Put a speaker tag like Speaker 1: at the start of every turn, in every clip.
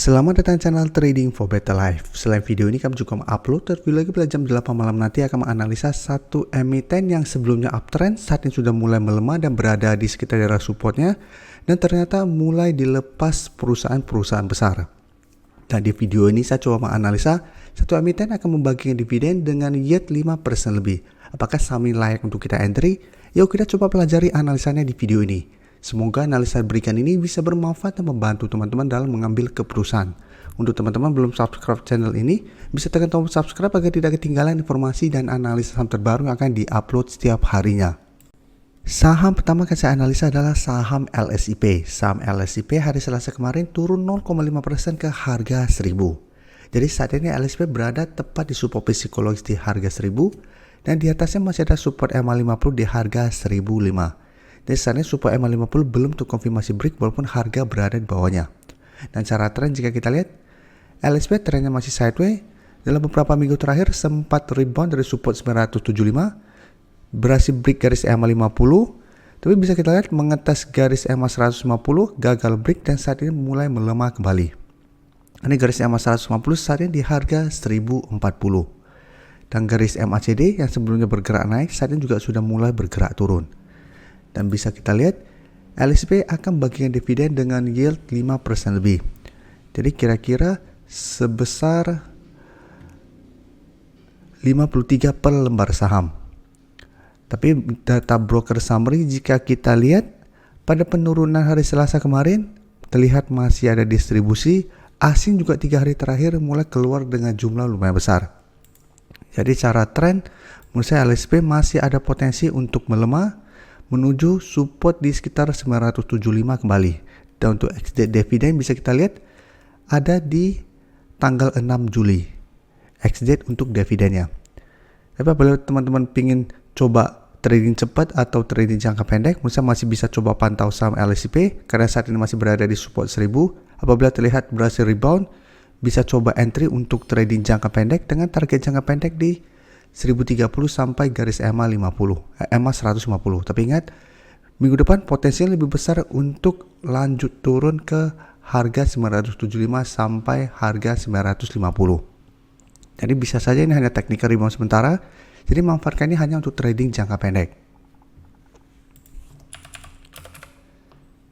Speaker 1: Selamat datang di channel Trading for Better Life. Selain video ini, kami juga upload review lagi pada jam 8 malam nanti akan menganalisa satu emiten yang sebelumnya uptrend, saat ini sudah mulai melemah dan berada di sekitar daerah supportnya, dan ternyata mulai dilepas perusahaan-perusahaan besar. Dan di video ini saya coba menganalisa satu emiten akan membagikan dividen dengan yield 5% lebih. Apakah saham ini layak untuk kita entry? Yuk kita coba pelajari analisanya di video ini. Semoga analisa berikan ini bisa bermanfaat dan membantu teman-teman dalam mengambil keputusan. Untuk teman-teman belum subscribe channel ini, bisa tekan tombol subscribe agar tidak ketinggalan informasi dan analisa saham terbaru yang akan diupload setiap harinya. Saham pertama yang saya analisa adalah saham LSIP. Saham LSIP hari Selasa kemarin turun 0,5% ke harga 1000. Jadi saat ini LSIP berada tepat di support psikologis di harga 1000 dan di atasnya masih ada support EMA50 di harga 1005. Dan saat ini support EMA50 belum terkonfirmasi break walaupun harga berada di bawahnya. Dan secara tren jika kita lihat, LSP trennya masih sideways. Dalam beberapa minggu terakhir sempat rebound dari support 975, berhasil break garis EMA50, tapi bisa kita lihat mengetes garis EMA150, gagal break dan saat ini mulai melemah kembali. Ini garis EMA150 saat ini di harga 1040. Dan garis MACD yang sebelumnya bergerak naik saat ini juga sudah mulai bergerak turun. Dan bisa kita lihat LSP akan bagikan dividen dengan yield 5% lebih. Jadi kira-kira sebesar 53 per lembar saham. Tapi data broker summary jika kita lihat pada penurunan hari Selasa kemarin terlihat masih ada distribusi asing juga 3 hari terakhir mulai keluar dengan jumlah lumayan besar. Jadi secara tren menurut saya LSP masih ada potensi untuk melemah menuju support di sekitar 975 kembali. Dan untuk ex-date dividen bisa kita lihat ada di tanggal 6 Juli ex-date untuk dividennya. Tapi apabila teman-teman ingin coba trading cepat atau trading jangka pendek, menurut saya masih bisa coba pantau saham LSIP karena saat ini masih berada di support 1000. Apabila terlihat berhasil rebound, bisa coba entry untuk trading jangka pendek dengan target jangka pendek di 1030 sampai garis EMA150. Tapi ingat, minggu depan potensinya lebih besar untuk lanjut turun ke harga 975 sampai harga 950. Jadi bisa saja ini hanya technical rebound sementara, jadi manfaatkan ini hanya untuk trading jangka pendek.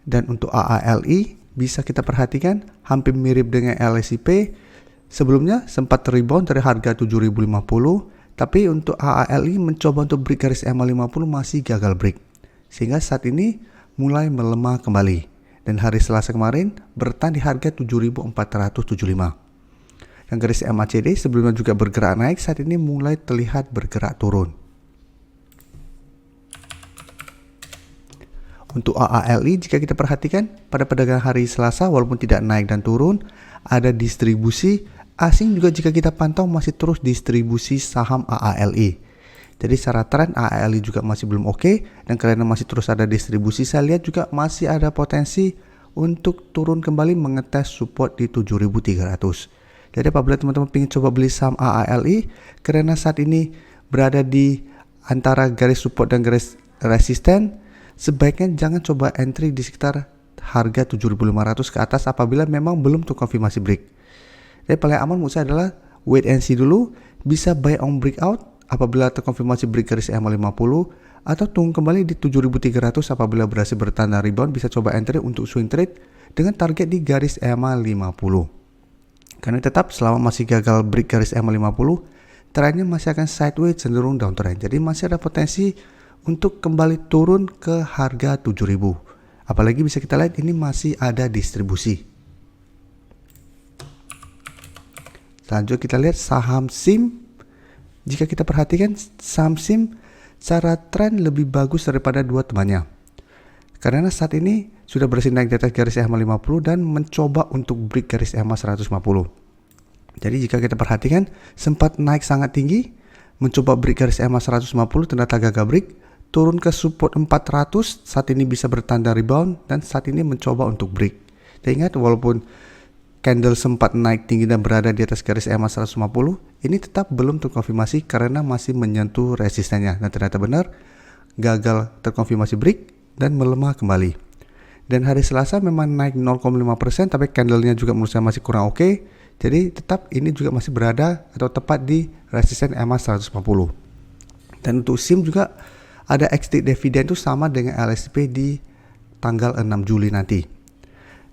Speaker 1: Dan untuk AALI bisa kita perhatikan hampir mirip dengan LSIP. Sebelumnya sempat rebound dari harga 7050. Tapi untuk AALI mencoba untuk break garis EMA50 masih gagal break. Sehingga saat ini mulai melemah kembali. Dan hari Selasa kemarin bertahan di harga 7475. Dan garis MACD sebelumnya juga bergerak naik, saat ini mulai terlihat bergerak turun. Untuk AALI jika kita perhatikan pada perdagangan hari Selasa walaupun tidak naik dan turun, ada distribusi asing juga jika kita pantau masih terus distribusi saham AALI. Jadi secara tren AALI juga masih belum oke, dan karena masih terus ada distribusi, saya lihat juga masih ada potensi untuk turun kembali mengetes support di 7300. Jadi apabila teman-teman ingin coba beli saham AALI karena saat ini berada di antara garis support dan garis resisten, sebaiknya jangan coba entry di sekitar harga 7500 ke atas apabila memang belum terkonfirmasi break. Jadi paling aman menurut saya adalah wait and see dulu, bisa buy on breakout apabila terkonfirmasi break garis EMA50 atau tunggu kembali di 7300 apabila berhasil bertanda rebound, bisa coba entry untuk swing trade dengan target di garis EMA50. Karena tetap selama masih gagal break garis EMA50, trennya masih akan sideways cenderung downtrend. Jadi masih ada potensi untuk kembali turun ke harga 7000. Apalagi bisa kita lihat ini masih ada distribusi. Selanjutnya kita lihat saham SIM. Jika kita perhatikan saham SIM secara tren lebih bagus daripada dua temannya. Karena saat ini sudah berhasil naik di atas garis EMA50 dan mencoba untuk break garis EMA150. Jadi jika kita perhatikan sempat naik sangat tinggi, mencoba break garis EMA150 ternyata gagal break, turun ke support 400, saat ini bisa bertanda rebound dan saat ini mencoba untuk break. Dan ingat walaupun candle sempat naik tinggi dan berada di atas garis EMA150, ini tetap belum terkonfirmasi karena masih menyentuh resistennya. Dan ternyata benar, gagal terkonfirmasi break dan melemah kembali. Dan hari Selasa memang naik 0,5%, tapi candlenya juga menurut saya masih kurang oke. Jadi tetap ini juga masih berada atau tepat di resisten EMA 150. Dan untuk SIM juga ada exit dividen itu sama dengan LSP di tanggal 6 Juli nanti.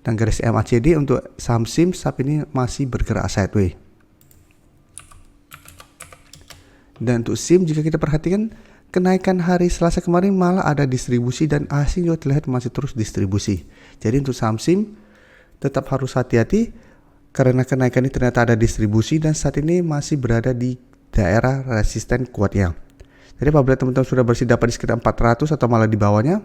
Speaker 1: Dan garis MACD untuk saham SIM saat ini masih bergerak sideways. Dan untuk SIM jika kita perhatikan, kenaikan hari Selasa kemarin malah ada distribusi dan asing juga terlihat masih terus distribusi. Jadi untuk saham SIM tetap harus hati-hati karena kenaikan ini ternyata ada distribusi dan saat ini masih berada di daerah resisten kuatnya. Jadi apabila teman-teman sudah bersih dapat di sekitar 400 atau malah di bawahnya,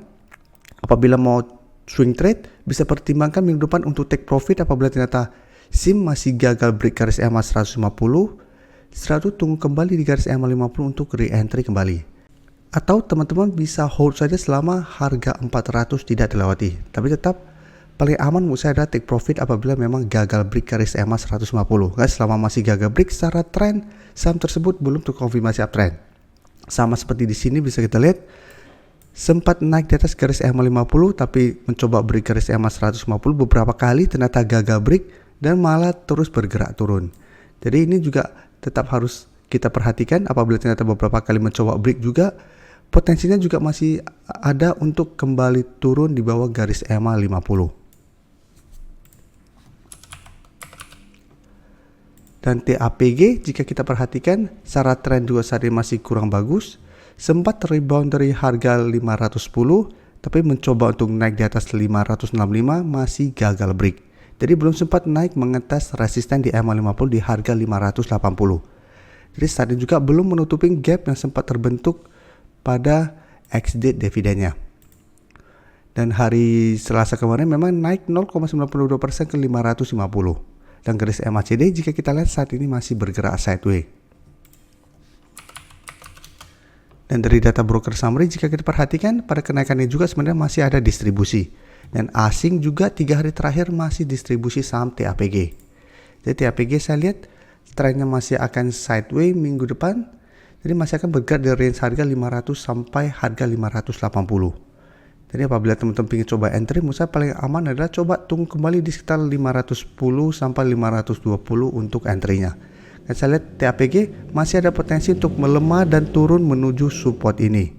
Speaker 1: apabila mau swing trade bisa pertimbangkan minggu depan untuk take profit apabila ternyata SIM masih gagal break garis EMA 150, setelah itu tunggu kembali di garis EMA 50 untuk re-entry kembali. Atau teman-teman bisa hold saja selama harga 400 tidak dilewati. Tapi tetap paling aman menurut saya adalah take profit apabila memang gagal break garis EMA 150. Selama masih gagal break secara trend, saham tersebut belum terkonfirmasi uptrend. Sama seperti di sini bisa kita lihat sempat naik di atas garis EMA 50 tapi mencoba break garis EMA 150 beberapa kali ternyata gagal break dan malah terus bergerak turun. Jadi ini juga tetap harus kita perhatikan apabila ternyata beberapa kali mencoba break juga potensinya juga masih ada untuk kembali turun di bawah garis EMA 50. Dan TAPG jika kita perhatikan secara tren juga saat ini masih kurang bagus, sempat rebound dari harga 510 tapi mencoba untuk naik di atas 565 masih gagal break. Jadi belum sempat naik mengetes resisten di EMA 50 di harga 580. Jadi saat ini juga belum menutupi gap yang sempat terbentuk pada exit dividennya. Dan hari Selasa kemarin memang naik 0,92% ke 550. Dan garis MACD jika kita lihat saat ini masih bergerak sideways. Dan dari data broker summary jika kita perhatikan pada kenaikannya juga sebenarnya masih ada distribusi. Dan asing juga 3 hari terakhir masih distribusi saham TAPG. Jadi TAPG saya lihat trennya masih akan sideways minggu depan. Jadi masih akan bergerak dari range harga 500 sampai harga 580. Jadi apabila teman-teman ingin coba entry, menurut saya paling aman adalah coba tunggu kembali di sekitar 510 sampai 520 untuk entry-nya. Dan saya lihat TAPG masih ada potensi untuk melemah dan turun menuju support ini.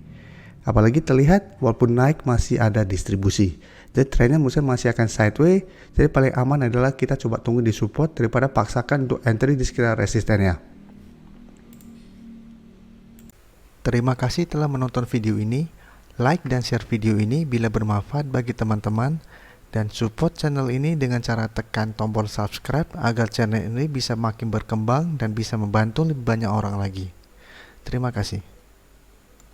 Speaker 1: Apalagi terlihat walaupun naik masih ada distribusi. Jadi trennya menurut saya masih akan sideways. Jadi paling aman adalah kita coba tunggu di support daripada paksakan untuk entry di sekitar resistennya. Terima kasih telah menonton video ini. Like dan share video ini bila bermanfaat bagi teman-teman dan support channel ini dengan cara tekan tombol subscribe agar channel ini bisa makin berkembang dan bisa membantu lebih banyak orang lagi. Terima kasih.